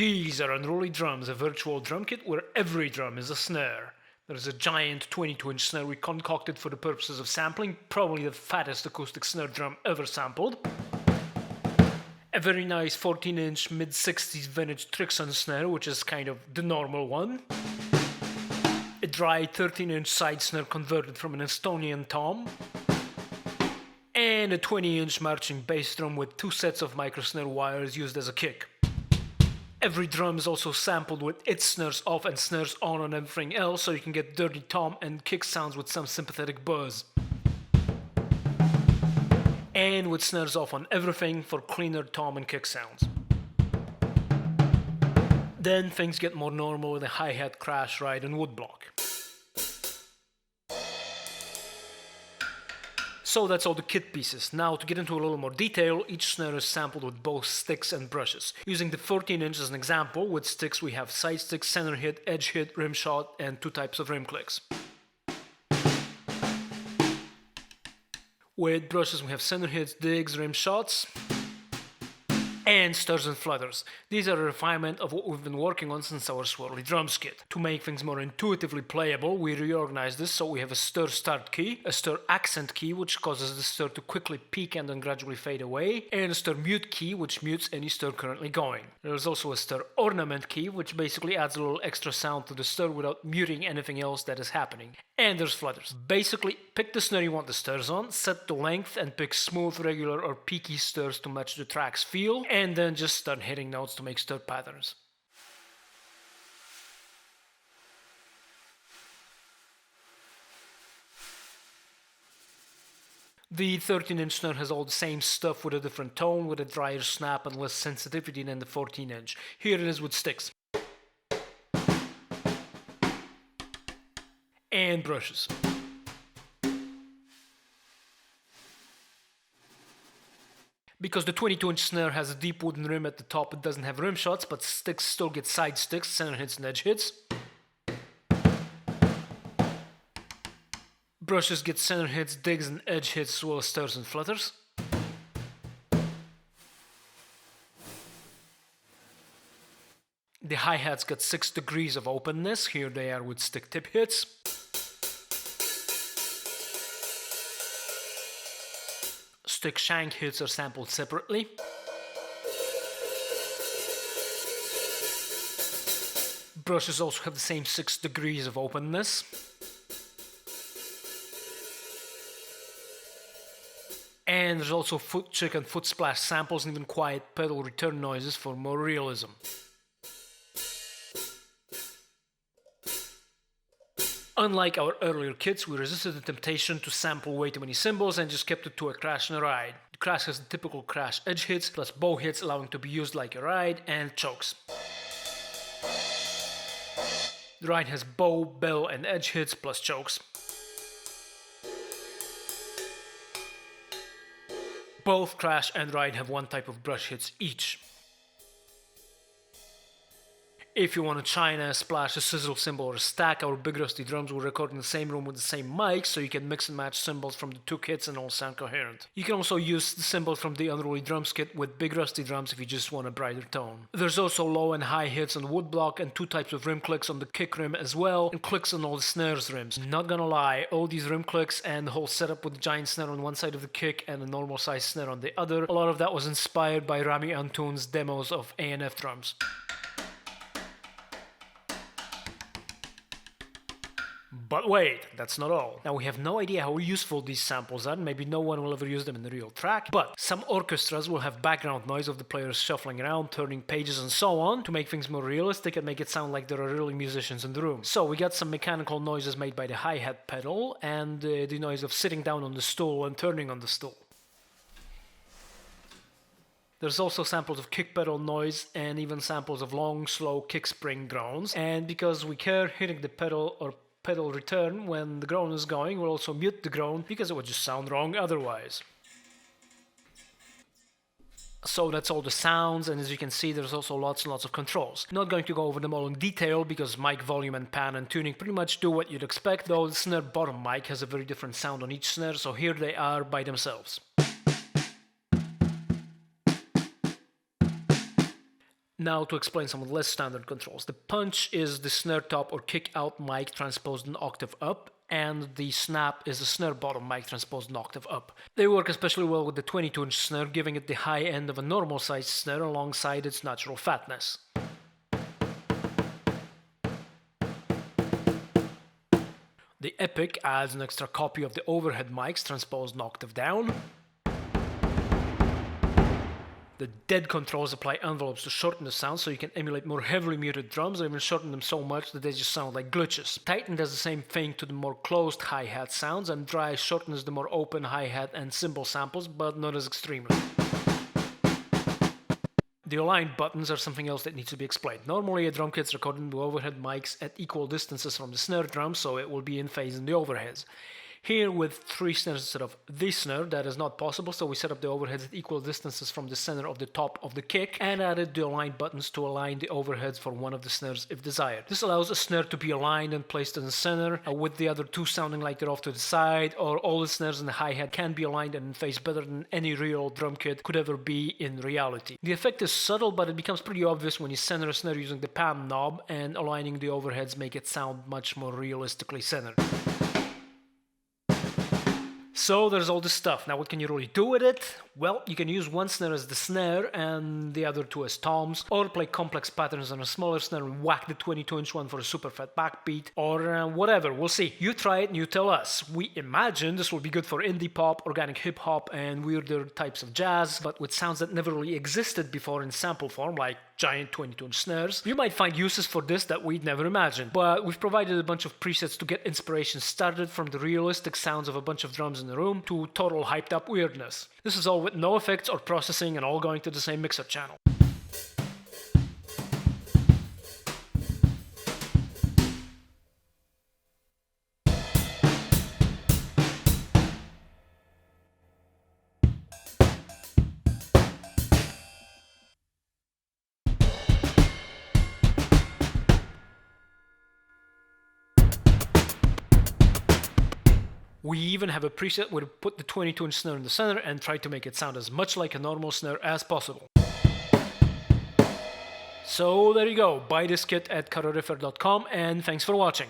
These are Unruly drums, a virtual drum kit where every drum is a snare. There's a giant 22-inch snare we concocted for the purposes of sampling, probably the fattest acoustic snare drum ever sampled. A very nice 14-inch mid-60s vintage Trixon snare, which is kind of the normal one. A dry 13-inch side snare converted from an Estonian tom. And a 20-inch marching bass drum with 2 sets of microsnare wires used as a kick. Every drum is also sampled with its snares off and snares on everything else, so you can get dirty tom and kick sounds with some sympathetic buzz. And with snares off on everything for cleaner tom and kick sounds. Then things get more normal with a hi-hat, crash, ride and woodblock. So that's all the kit pieces. Now to get into a little more detail, each snare is sampled with both sticks and brushes. Using the 14-inch as an example, with sticks we have side stick, center hit, edge hit, rim shot and 2 types of rim clicks. With brushes we have center hits, digs, rim shots, and stirs and flutters. These are a refinement of what we've been working on since our swirly drums kit. To make things more intuitively playable, we reorganized this so we have a stir start key, a stir accent key which causes the stir to quickly peak and then gradually fade away, and a stir mute key which mutes any stir currently going. There is also a stir ornament key which basically adds a little extra sound to the stir without muting anything else that is happening. And there's flutters. Basically, pick the snare you want the stirs on, set the length and pick smooth, regular or peaky stirs to match the track's feel, and then just start hitting notes to make stir patterns. The 13-inch snare has all the same stuff with a different tone, with a drier snap and less sensitivity than the 14-inch. Here it is with sticks. And brushes. Because the 22-inch snare has a deep wooden rim at the top, it doesn't have rim shots, but sticks still get side sticks, center hits and edge hits. Brushes get center hits, digs and edge hits as well as stirs and flutters. The hi-hats got 6 degrees of openness, here they are with stick tip hits. Stick shank hits are sampled separately. Brushes also have the same 6 degrees of openness. And there's also foot chick and foot splash samples and even quiet pedal return noises for more realism. Unlike our earlier kits, we resisted the temptation to sample way too many cymbals and just kept it to a crash and a ride. The crash has the typical crash edge hits, plus bow hits allowing to be used like a ride, and chokes. The ride has bow, bell and edge hits, plus chokes. Both crash and ride have 1 type of brush hits each. If you want a china, a splash, a sizzle cymbal or a stack, our big rusty drums will record in the same room with the same mic, so you can mix and match cymbals from the 2 kits and all sound coherent. You can also use the cymbals from the Unruly drums kit with big rusty drums if you just want a brighter tone. There's also low and high hits on woodblock and 2 types of rim clicks on the kick rim as well, and clicks on all the snares rims. Not gonna lie, all these rim clicks and the whole setup with the giant snare on one side of the kick and a normal size snare on the other, a lot of that was inspired by Rami Antoon's demos of A&F drums. But wait, that's not all. Now we have no idea how useful these samples are, maybe no one will ever use them in the real track, but some orchestras will have background noise of the players shuffling around, turning pages and so on, to make things more realistic and make it sound like there are really musicians in the room. So we got some mechanical noises made by the hi-hat pedal, and the noise of sitting down on the stool and turning on the stool. There's also samples of kick pedal noise and even samples of long, slow kick spring groans, and because we care hitting the pedal or pedal return when the groan is going, we'll also mute the groan because it would just sound wrong otherwise. So that's all the sounds, and as you can see there's also lots and lots of controls. Not going to go over them all in detail because mic volume and pan and tuning pretty much do what you'd expect, though the snare bottom mic has a very different sound on each snare, so here they are by themselves. Now to explain some less standard controls. The punch is the snare top or kick out mic transposed an octave up, and the snap is the snare bottom mic transposed an octave up. They work especially well with the 22-inch snare, giving it the high end of a normal sized snare alongside its natural fatness. The Epic adds an extra copy of the overhead mics transposed an octave down. The dead controls apply envelopes to shorten the sound so you can emulate more heavily muted drums or even shorten them so much that they just sound like glitches. Titan does the same thing to the more closed hi-hat sounds, and Dry shortens the more open hi-hat and cymbal samples, but not as extremely. The aligned buttons are something else that needs to be explained. Normally a drum kit's recorded into overhead mics at equal distances from the snare drum, so it will be in phase in the overheads. Here, with 3 snares instead of the snare, that is not possible, so we set up the overheads at equal distances from the center of the top of the kick and added the aligned buttons to align the overheads for one of the snares if desired. This allows a snare to be aligned and placed in the center, with the other 2 sounding like they're off to the side, or all the snares in the hi-hat can be aligned and in phase better than any real drum kit could ever be in reality. The effect is subtle, but it becomes pretty obvious when you center a snare using the pan knob, and aligning the overheads make it sound much more realistically centered. So there's all this stuff. Now what can you really do with it? Well, you can use one snare as the snare and the other 2 as toms, or play complex patterns on a smaller snare and whack the 22-inch one for a super fat backbeat, or whatever, we'll see. You try it and you tell us. We imagine this will be good for indie pop, organic hip hop, and weirder types of jazz, but with sounds that never really existed before in sample form, like giant 22-inch snares. You might find uses for this that we'd never imagined, but we've provided a bunch of presets to get inspiration started, from the realistic sounds of a bunch of drums in the room to total hyped up weirdness. This is all with no effects or processing and all going to the same mixer channel. We even have a preset where we put the 22-inch snare in the center and try to make it sound as much like a normal snare as possible. So there you go, buy this kit at Karoryfer.com, and thanks for watching.